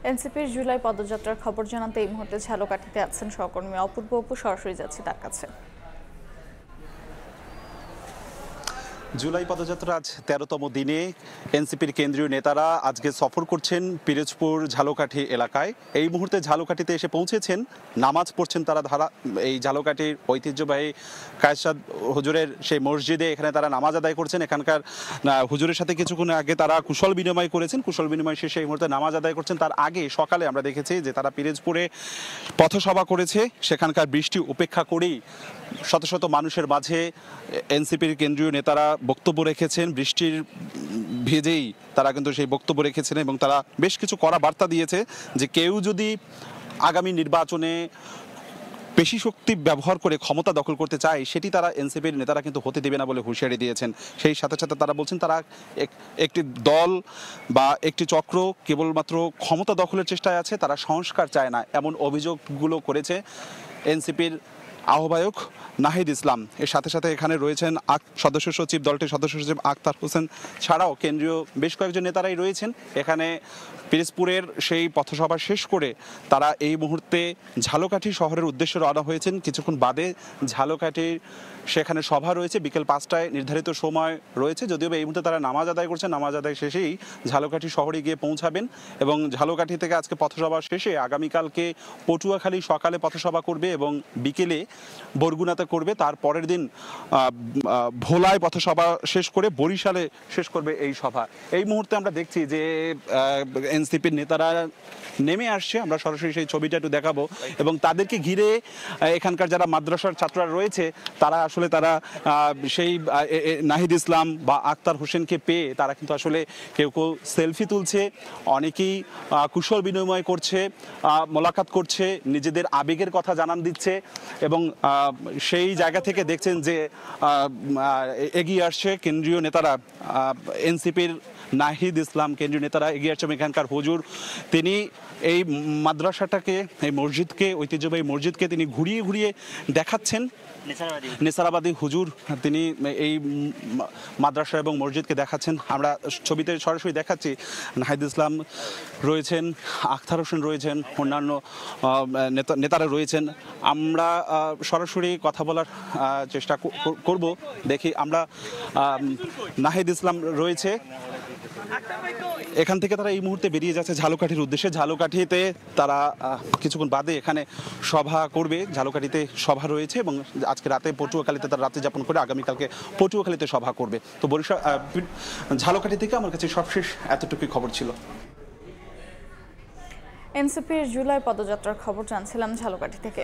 এনসিপির জুলাই পদযাত্রার খবর জানাতে এই মুহূর্তে ঝালকাঠিতে আছেন সহকর্মী অপূর্ব অপু। সরাসরি যাচ্ছি তার কাছে। জুলাই পদযাত্রা আজ ১৩তম দিনে এনসিপির কেন্দ্রীয় নেতারা আজকে সফর করছেন পিরোজপুর ঝালকাঠি এলাকায়। এই মুহূর্তে ঝালকাঠিতে এসে পৌঁছেছেন, নামাজ পড়ছেন তারা। এই ঝালকাঠির ঐতিহ্যবাহী কায়েসাদ হুজুরের সেই মসজিদে এখানে তারা নামাজ আদায় করছেন। এখানকার হুজুরের সাথে কিছুক্ষণ আগে তারা কুশল বিনিময় করেছেন। কুশল বিনিময় শেষে এই মুহূর্তে নামাজ আদায় করছেন। তার আগে সকালে আমরা দেখেছি যে তারা পিরোজপুরে পথসভা করেছে। সেখানকার বৃষ্টি উপেক্ষা করেই শত শত মানুষের মাঝে এনসিপির কেন্দ্রীয় নেতারা বক্তব্য রেখেছেন। বৃষ্টির ভেজেই তারা কিন্তু সেই বক্তব্য রেখেছেন এবং তারা বেশ কিছু কড়া বার্তা দিয়েছে যে কেউ যদি আগামী নির্বাচনে পেশি শক্তি ব্যবহার করে ক্ষমতা দখল করতে চায় সেটি তারা এনসিপির নেতারা কিন্তু হতে দেবে না বলে হুঁশিয়ারি দিয়েছেন। সেই সাথে সাথে তারা বলছেন তারা একটি দল বা একটি চক্র কেবলমাত্র ক্ষমতা দখলের চেষ্টায় আছে, তারা সংস্কার চায় না, এমন অভিযোগগুলো করেছে এনসিপির আহ্বায়ক নাহিদ ইসলাম। এর সাথে সাথে এখানে রয়েছেন সদস্য সচিব, দলটির সদস্য সচিব আখতার হোসেন ছাড়াও কেন্দ্রীয় বেশ কয়েকজন নেতারাই রয়েছেন এখানে। পিরোজপুরের সেই পথসভা শেষ করে তারা এই মুহূর্তে ঝালকাঠি শহরের উদ্দেশ্যে রওনা হয়েছেন। কিছুক্ষণ বাদে ঝালকাঠির সেখানে সভা রয়েছে, বিকেল ৫টায় নির্ধারিত সময় রয়েছে। যদিও এই মুহূর্তে তারা নামাজ আদায় করছেন, নামাজ আদায় শেষেই ঝালকাঠি শহরে গিয়ে পৌঁছাবেন এবং ঝালকাঠি থেকে আজকে পথসভা শেষে আগামীকালকে পটুয়াখালী সকালে পথসভা করবে এবং বিকেলে বরগুনাতে করবে। তার পরের দিন ভোলায় পথসভা শেষ করে বরিশালে শেষ করবে এই সভা। এই মুহূর্তে আমরা দেখছি যে এনসিপির নেতারা নেমে আসছে, আমরা সরাসরি সেই ছবিটা একটু দেখাবো এবং তাদেরকে ঘিরে এখানকার যারা মাদ্রাসার ছাত্ররা রয়েছে তারা আসলে তারা সেই নাহিদ ইসলাম বা আখতার হোসেনকে পেয়ে তারা কিন্তু আসলে কেউ কেউ সেলফি তুলছে, অনেকেই কুশল বিনিময় করছে, মোলাকাত করছে, নিজেদের আবেগের কথা জানান দিচ্ছে এবং সেই জায়গা থেকে দেখছেন যে এগিয়ে আসছে কেন্দ্রীয় নেতারা। এনসিপির নাহিদ ইসলাম কেন্দ্রীয় নেতারা এগিয়ে আসছেন। এখানকার হুজুর তিনি এই মাদ্রাসাটাকে, এই মসজিদকে, ঐতিহ্যবাহী মসজিদকে তিনি ঘুরিয়ে ঘুরিয়ে দেখাচ্ছেন। নেসারাবাদী হুজুর তিনি এই মাদ্রাসা এবং মসজিদকে দেখাচ্ছেন। আমরা ছবিতে সরাসরি দেখাচ্ছি নাহিদ ইসলাম রয়েছেন, আখতার হোসেন রয়েছেন, অন্যান্য নেতারা রয়েছেন। আমরা সরাসরি কথা বলার চেষ্টা করব। দেখি আমরা নাহিদ ইসলাম রয়েছে, এখান থেকে তারা এই মুহূর্তে বেরিয়ে যাচ্ছে ঝালকাঠির উদ্দেশ্যে। ঝালকাঠিতে তারা কিছুক্ষণ বাদে এখানে সভা করবে। ঝালকাঠিতে সভা রয়েছে এবং আজকে রাতে পটুয়াখালীতে তারা রাত্রি যাপন করে আগামীকালকে পটুয়াখালীতে সভা করবে। তো বরিশাল ঝালকাঠি থেকে আমার কাছে সবশেষ এতটুকুই খবর ছিল। এনসিপির জুলাই পদযাত্রার খবর জানছিলাম ঝালকাঠি থেকে।